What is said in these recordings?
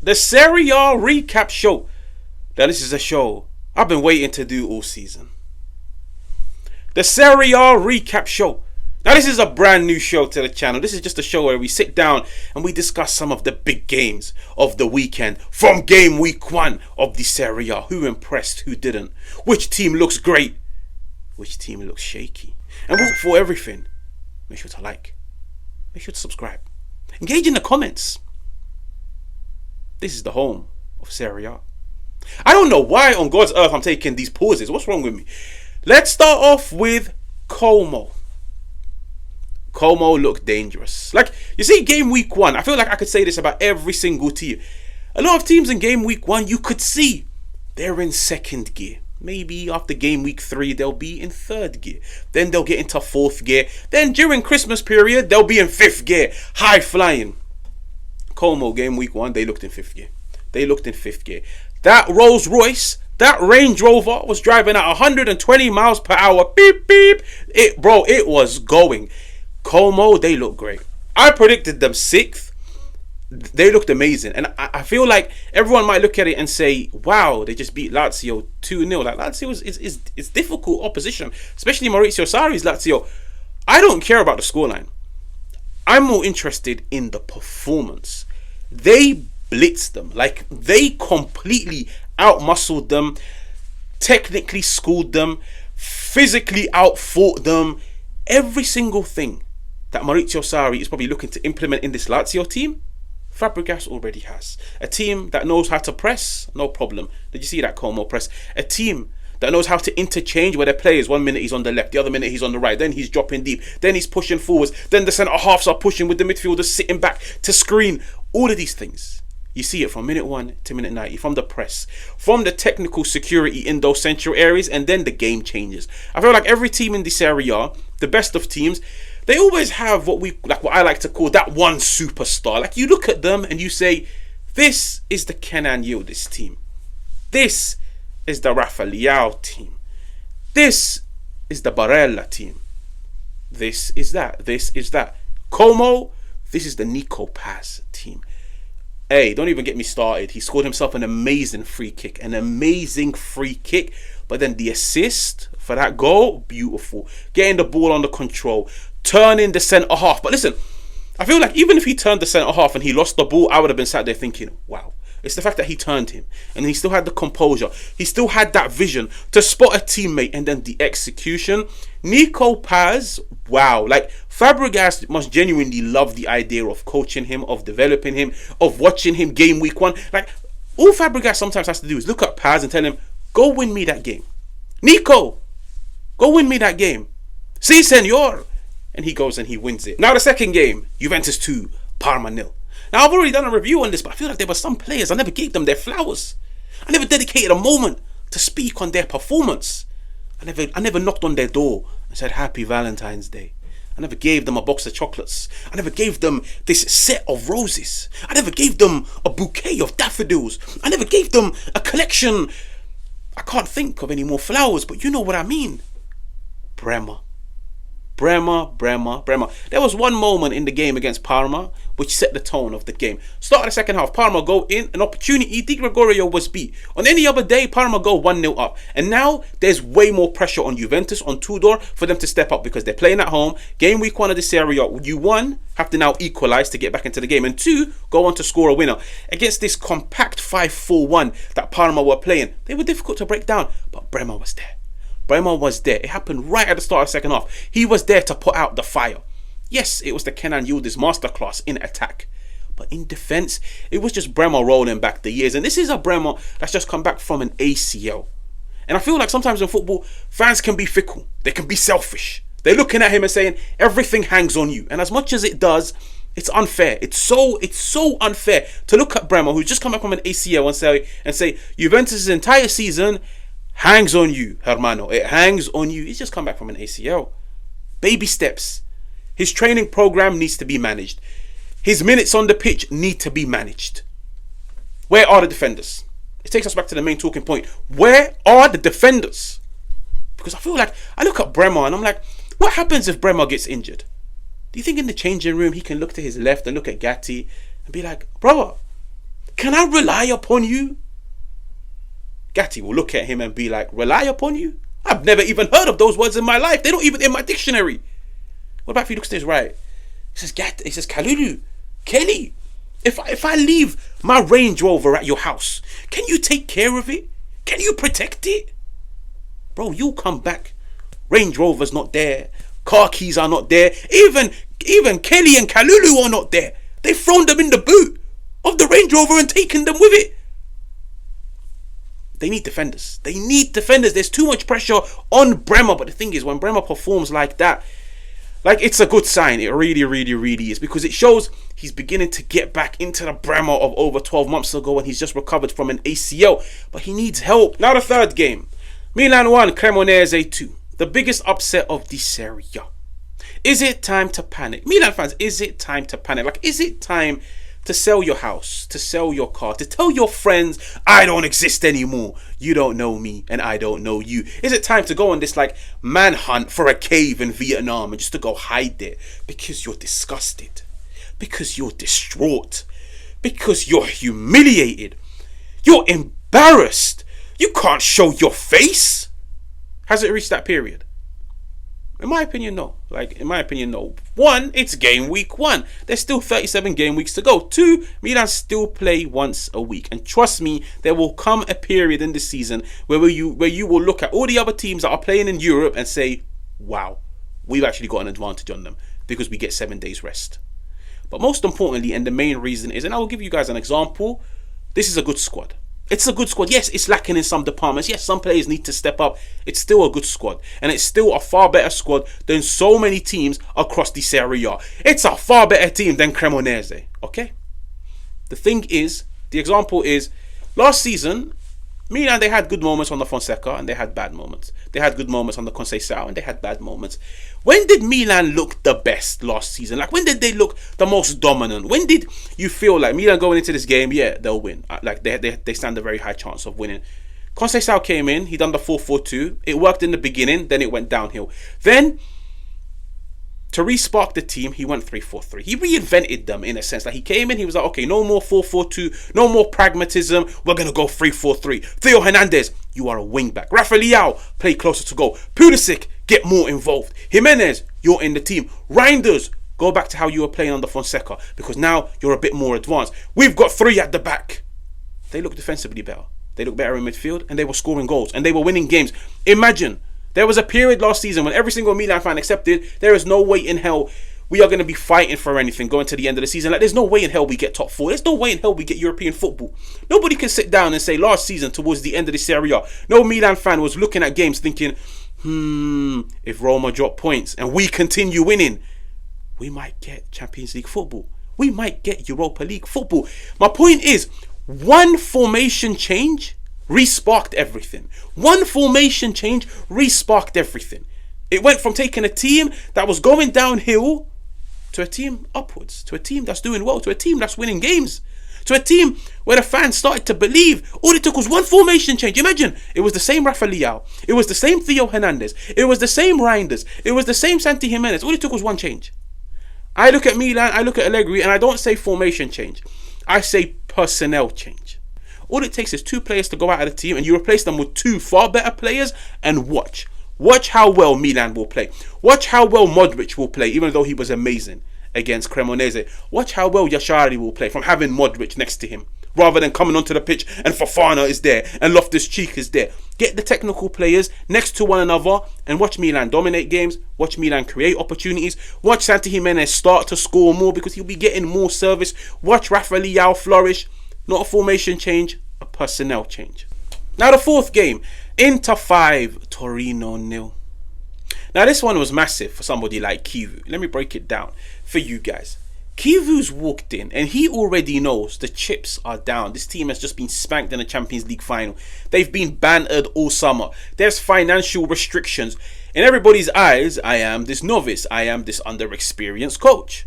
The Serie A recap show. Now this is a show I've been waiting to do all season. The Serie A recap show. Now this is a brand new show to the channel. This is just a show where we sit down and we discuss some of the big games of the weekend from game week 1 of the Serie A. Who impressed, who didn't, which team looks great, which team looks shaky. And for everything, make sure to like, make sure to subscribe, engage in the comments. This is the home of Serie A. I don't know why on God's earth I'm taking these pauses. What's wrong with me? Let's start off with Como. Como looked dangerous. Like, you see, game week 1, I feel like I could say this about every single team. A lot of teams in game week 1, you could see they're in second gear. Maybe after game week 3, they'll be in third gear. Then they'll get into fourth gear. Then during Christmas period, they'll be in fifth gear. High flying. Como, game week 1, they looked in fifth gear. They looked in fifth gear. That Rolls Royce, that Range Rover was driving at 120 miles per hour. Beep, beep. It was going. Como, they look great. I predicted them 6th. They looked amazing. And I feel like everyone might look at it and say, wow, they just beat Lazio 2-0. Like, Lazio is difficult opposition, especially Maurizio Sarri's Lazio. I don't care about the scoreline. I'm more interested in the performance. They blitzed them. Like, they completely outmuscled them, technically schooled them, physically outfought them. Every single thing that Maurizio Sarri is probably looking to implement in this Lazio team, Fabregas already has. A team that knows how to press, no problem. Did you see that Como press? A team that knows how to interchange where their players, 1 minute he's on the left, the other minute he's on the right, then he's dropping deep, then he's pushing forwards, then the centre halves are pushing with the midfielders sitting back to screen. All of these things, you see it from minute 1 to minute 90, from the press, from the technical security in those central areas, and then the game changes. I feel like every team in the Serie A, the best of teams, they always have what I like to call that one superstar. Like, you look at them and you say, this is the Kenan Yildiz team. This is the Rafa Leao team. This is the Barella team. This is that. This is that. Como, this is the Nico Paz team. Hey, don't even get me started. He scored himself an amazing free kick. An amazing free kick. But then the assist for that goal, beautiful. Getting the ball under control. Turning the centre half. But listen, I feel like even if he turned the centre half and he lost the ball, I would have been sat there thinking, wow. It's the fact that he turned him. And he still had the composure. He still had that vision to spot a teammate, and then the execution. Nico Paz, wow. Like, Fabregas must genuinely love the idea of coaching him, of developing him, of watching him game week 1. Like, all Fabregas sometimes has to do is look at Paz and tell him, go win me that game. Nico, go win me that game. Si, senor. And he goes and he wins it. Now the second game, Juventus 2, Parma 0. Now, I've already done a review on this, but I feel like there were some players, I never gave them their flowers. I never dedicated a moment to speak on their performance. I never knocked on their door and said, Happy Valentine's Day. I never gave them a box of chocolates. I never gave them this set of roses. I never gave them a bouquet of daffodils. I never gave them a collection. I can't think of any more flowers, but you know what I mean. Bremer. There was one moment in the game against Parma which set the tone of the game. Start of the second half, Parma go in, an opportunity, Di Gregorio was beat. On any other day, Parma go 1-0 up. And now there's way more pressure on Juventus, on Tudor, for them to step up because they're playing at home. Game week 1 of the Serie A, you 1, have to now equalise to get back into the game. And 2, go on to score a winner. Against this compact 5-4-1 that Parma were playing, they were difficult to break down, but Bremer was there. Bremer was there. It happened right at the start of the second half. He was there to put out the fire. Yes, it was the Kenan Yildiz masterclass in attack. But in defence, it was just Bremer rolling back the years. And this is a Bremer that's just come back from an ACL. And I feel like sometimes in football, fans can be fickle. They can be selfish. They're looking at him and saying, everything hangs on you. And as much as it does, it's unfair. It's so unfair to look at Bremer, who's just come back from an ACL, and say Juventus' entire season hangs on you, hermano. It hangs on you. He's just come back from an ACL. Baby steps. His training program needs to be managed. His minutes on the pitch need to be managed. Where are the defenders? It takes us back to the main talking point. Where are the defenders? Because I feel like, I look at Bremer and I'm like, what happens if Bremer gets injured? Do you think in the changing room he can look to his left and look at Gatti and be like, brother, Can I rely upon you? Gatti will look at him and be like, rely upon you? I've never even heard of those words in my life. They're not even in my dictionary. What about if he looks to his right? He says, he says, Kalulu, Kelly, if I leave my Range Rover at your house, can you take care of it? Can you protect it? Bro, you'll come back. Range Rover's not there. Car keys are not there. Even Kelly and Kalulu are not there. They've thrown them in the boot of the Range Rover and taken them with it. They need defenders. They need defenders. There's too much pressure on Bremer. But the thing is, when Bremer performs like that, like, it's a good sign. It really, really, really is. Because it shows he's beginning to get back into the Bremer of over 12 months ago when he's just recovered from an ACL. But he needs help. Now the third game. Milan 1, Cremonese 2. The biggest upset of the Serie A. Is it time to panic? Milan fans, is it time to panic? Like, is it time to sell your house, to sell your car, to tell your friends, I don't exist anymore. You don't know me and I don't know you. Is it time to go on this like manhunt for a cave in Vietnam and just to go hide there because you're disgusted, because you're distraught, because you're humiliated, you're embarrassed, you can't show your face? Has it reached that period? In my opinion, no. In my opinion, no. 1, it's game week 1. There's still 37 game weeks to go. 2, Milan still play once a week. And trust me, there will come a period in the season where you will look at all the other teams that are playing in Europe and say, wow, we've actually got an advantage on them because we get 7 days rest. But most importantly, and the main reason is, and I will give you guys an example, this is a good squad. It's a good squad. Yes, it's lacking in some departments. Yes, some players need to step up. It's still a good squad. And it's still a far better squad than so many teams across the Serie A. It's a far better team than Cremonese. Okay? The thing is, the example is, last season, Milan, they had good moments on the Fonseca and they had bad moments. They had good moments on the Conceição and they had bad moments. When did Milan look the best last season? Like, when did they look the most dominant? When did you feel like Milan going into this game, yeah, they'll win? Like, they stand a very high chance of winning. Conceição came in, he done the 4-4-2. It worked in the beginning, then it went downhill. Then, to re-spark the team, he went 3-4-3. He reinvented them in a sense. Like, he came in, he was like, okay, no more 4-4-2, no more pragmatism. We're going to go 3-4-3. Theo Hernandez, you are a wing-back. Rafael, play closer to goal. Pulisic, get more involved. Jimenez, you're in the team. Reinders, go back to how you were playing under Fonseca because now you're a bit more advanced. We've got 3 at the back. They look defensively better. They look better in midfield and they were scoring goals and they were winning games. Imagine. There was a period last season when every single Milan fan accepted there is no way in hell we are going to be fighting for anything going to the end of the season. Like, there's no way in hell we get top 4. There's no way in hell we get European football. Nobody can sit down and say last season towards the end of the Serie A, no Milan fan was looking at games thinking, if Roma drop points and we continue winning, we might get Champions League football. We might get Europa League football. My point is, one formation change re-sparked everything. One formation change re-sparked everything. It went from taking a team that was going downhill to a team upwards, to a team that's doing well, to a team that's winning games, to a team where the fans started to believe. All it took was one formation change. Imagine, it was the same Rafael, it was the same Theo Hernandez, it was the same Reinders, it was the same Santi Jimenez. All it took was one change. I look at Milan, I look at Allegri, and I don't say formation change. I say personnel change. All it takes is 2 players to go out of the team and you replace them with 2 far better players and watch. Watch how well Milan will play. Watch how well Modric will play, even though he was amazing against Cremonese. Watch how well Yashari will play from having Modric next to him, rather than coming onto the pitch and Fofana is there and Loftus-Cheek is there. Get the technical players next to one another and watch Milan dominate games. Watch Milan create opportunities. Watch Santi Jimenez start to score more because he'll be getting more service. Watch Rafael flourish. Not a formation change, a personnel change. Now the 4th game, Inter 5, Torino 0. Now this one was massive for somebody like Chivu. Let me break it down for you guys. Chivu's walked in and he already knows the chips are down. This team has just been spanked in the Champions League final. They've been bantered all summer. There's financial restrictions. In everybody's eyes, I am this novice. I am this underexperienced coach.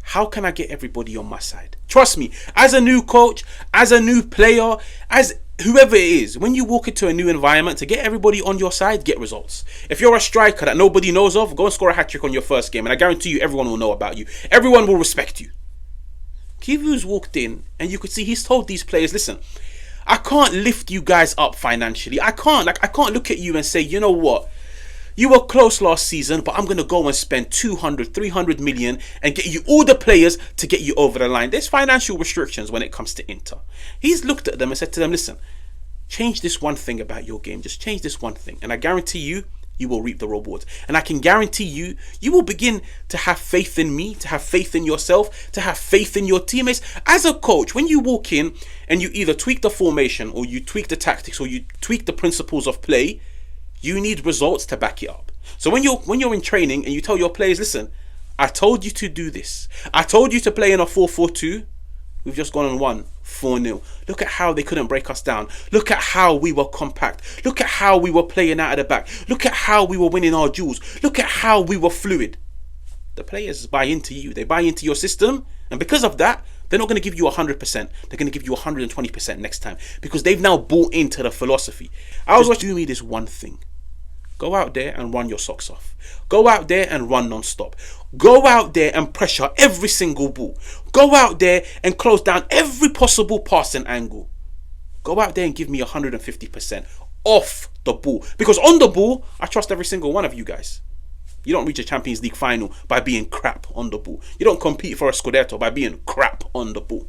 How can I get everybody on my side? Trust me, as a new coach, as a new player, as whoever it is, when you walk into a new environment, to get everybody on your side, get results. If you're a striker that nobody knows of, go and score a hat-trick on your first game and I guarantee you everyone will know about you. Everyone will respect you. Chivu's walked in and you could see he's told these players, listen, I can't lift you guys up financially. I can't look at you and say, you know what? You were close last season, but I'm going to go and spend 200, 300 million and get you all the players to get you over the line. There's financial restrictions when it comes to Inter. He's looked at them and said to them, listen, change this one thing about your game. Just change this one thing. And I guarantee you, you will reap the rewards. And I can guarantee you, you will begin to have faith in me, to have faith in yourself, to have faith in your teammates. As a coach, when you walk in and you either tweak the formation or you tweak the tactics or you tweak the principles of play, you need results to back it up. So when you're in training and you tell your players, listen, I told you to do this. I told you to play in a 4-4-2. We've just gone and won 4-0. Look at how they couldn't break us down. Look at how we were compact. Look at how we were playing out of the back. Look at how we were winning our duels. Look at how we were fluid. The players buy into you. They buy into your system. And because of that, they're not going to give you 100%. They're going to give you 120% next time. Because they've now bought into the philosophy. I was watching me this one thing. Go out there and run your socks off. Go out there and run non-stop. Go out there and pressure every single ball. Go out there and close down every possible passing angle. Go out there and give me 150% off the ball. Because on the ball, I trust every single one of you guys. You don't reach a Champions League final by being crap on the ball. You don't compete for a Scudetto by being crap on the ball.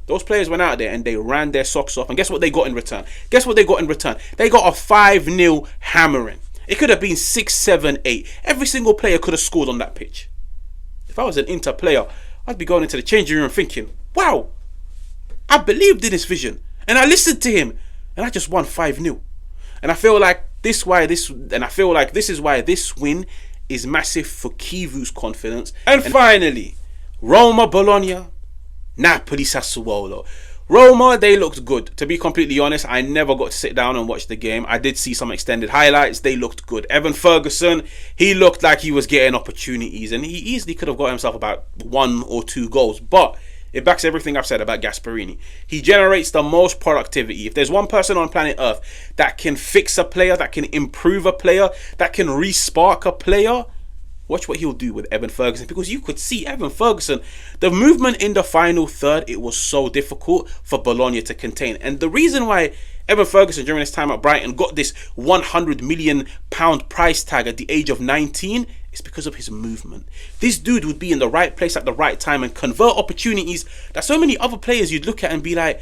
Those players went out there and they ran their socks off. And guess what they got in return? Guess what they got in return? They got a 5-0 hammering. It could have been 6, 7, 8. Every single player could have scored on that pitch. If I was an Inter player, I'd be going into the changing room thinking, wow, I believed in his vision. And I listened to him. And I just won 5-0. And I feel like this is why this win is massive for Chivu's confidence. And finally, Roma, Bologna, Napoli, Sassuolo. Roma, they looked good. To be completely honest, I never got to sit down and watch the game. I did see some extended highlights. They looked good. Evan Ferguson, he looked like he was getting opportunities. And he easily could have got himself about 1 or 2 goals. But it backs everything I've said about Gasperini. He generates the most productivity. If there's one person on planet Earth that can fix a player, that can improve a player, that can re-spark a player, watch what he'll do with Evan Ferguson. Because you could see Evan Ferguson, the movement in the final third, it was so difficult for Bologna to contain. And the reason why Evan Ferguson during his time at Brighton got this £100 million price tag at the age of 19 is because of his movement. This dude would be in the right place at the right time and convert opportunities that so many other players you'd look at and be like,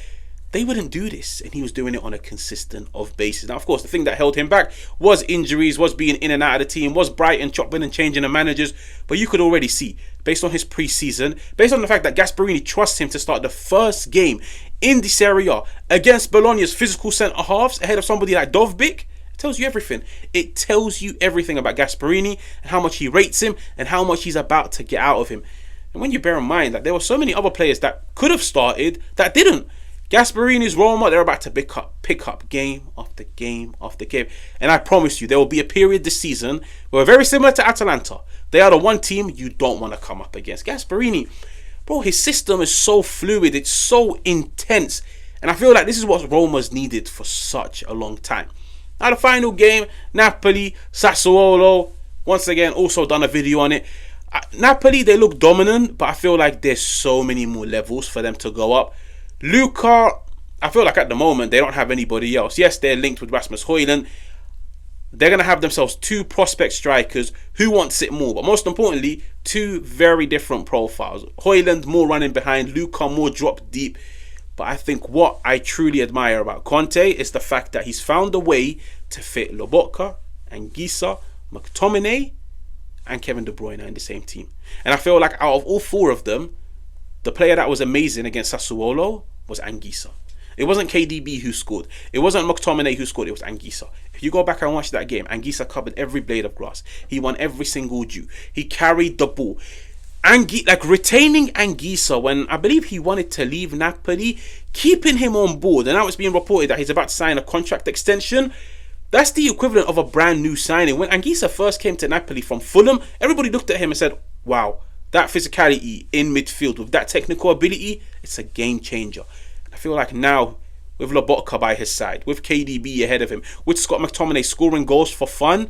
they wouldn't do this. And he was doing it on a consistent basis. Now, of course, the thing that held him back was injuries, was being in and out of the team, was Brighton chopping and changing the managers. But you could already see, based on his pre-season, based on the fact that Gasperini trusts him to start the first game in the Serie A against Bologna's physical centre-halves ahead of somebody like Dovbyk, it tells you everything. It tells you everything about Gasperini and how much he rates him and how much he's about to get out of him. And when you bear in mind that there were so many other players that could have started that didn't. Gasperini's Roma, they're about to pick up game after game after game. And I promise you, there will be a period this season where, very similar to Atalanta, they are the one team you don't want to come up against. Gasperini, bro, his system is so fluid, it's so intense. And I feel like this is what Roma's needed for such a long time. Now the final game, Napoli, Sassuolo. Once again, also done a video on it. Napoli, they look dominant, but I feel like there's so many more levels for them to go up. Luca, I feel like at the moment they don't have anybody else. Yes, they're linked with Rasmus Højlund. They're going to have themselves 2 prospect strikers who want to sit more. But most importantly, 2 very different profiles. Højlund more running behind, Luca more drop deep. But I think what I truly admire about Conte is the fact that he's found a way to fit Lobotka, Anguissa, McTominay and Kevin De Bruyne in the same team. And I feel like out of all 4 of them, the player that was amazing against Sassuolo was Anguissa. It wasn't KDB who scored. It wasn't McTominay who scored. It was Anguissa. If you go back and watch that game, Anguissa covered every blade of grass. He won every single due. He carried the ball. Retaining Anguissa when I believe he wanted to leave Napoli, keeping him on board, and now it's being reported that he's about to sign a contract extension. That's the equivalent of a brand new signing. When Anguissa first came to Napoli from Fulham, everybody looked at him and said, wow, that physicality in midfield with that technical ability, it's a game changer. I feel like now, with Lobotka by his side, with KDB ahead of him, with Scott McTominay scoring goals for fun,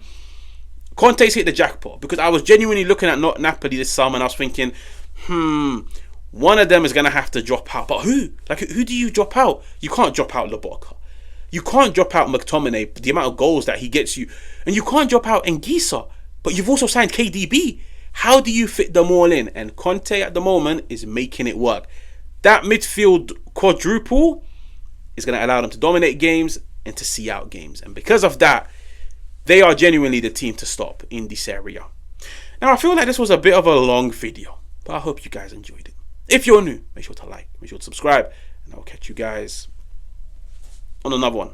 Conte's hit the jackpot. Because I was genuinely looking at Napoli this summer and I was thinking, one of them is going to have to drop out. But who? Like, who do you drop out? You can't drop out Lobotka. You can't drop out McTominay, the amount of goals that he gets you. And you can't drop out Ngisa. But you've also signed KDB. How do you fit them all in? And Conte at the moment is making it work. That midfield quadruple is going to allow them to dominate games and to see out games. And because of that, they are genuinely the team to stop in the Serie A. Now, I feel like this was a bit of a long video, but I hope you guys enjoyed it. If you're new, make sure to like, make sure to subscribe, and I'll catch you guys on another one.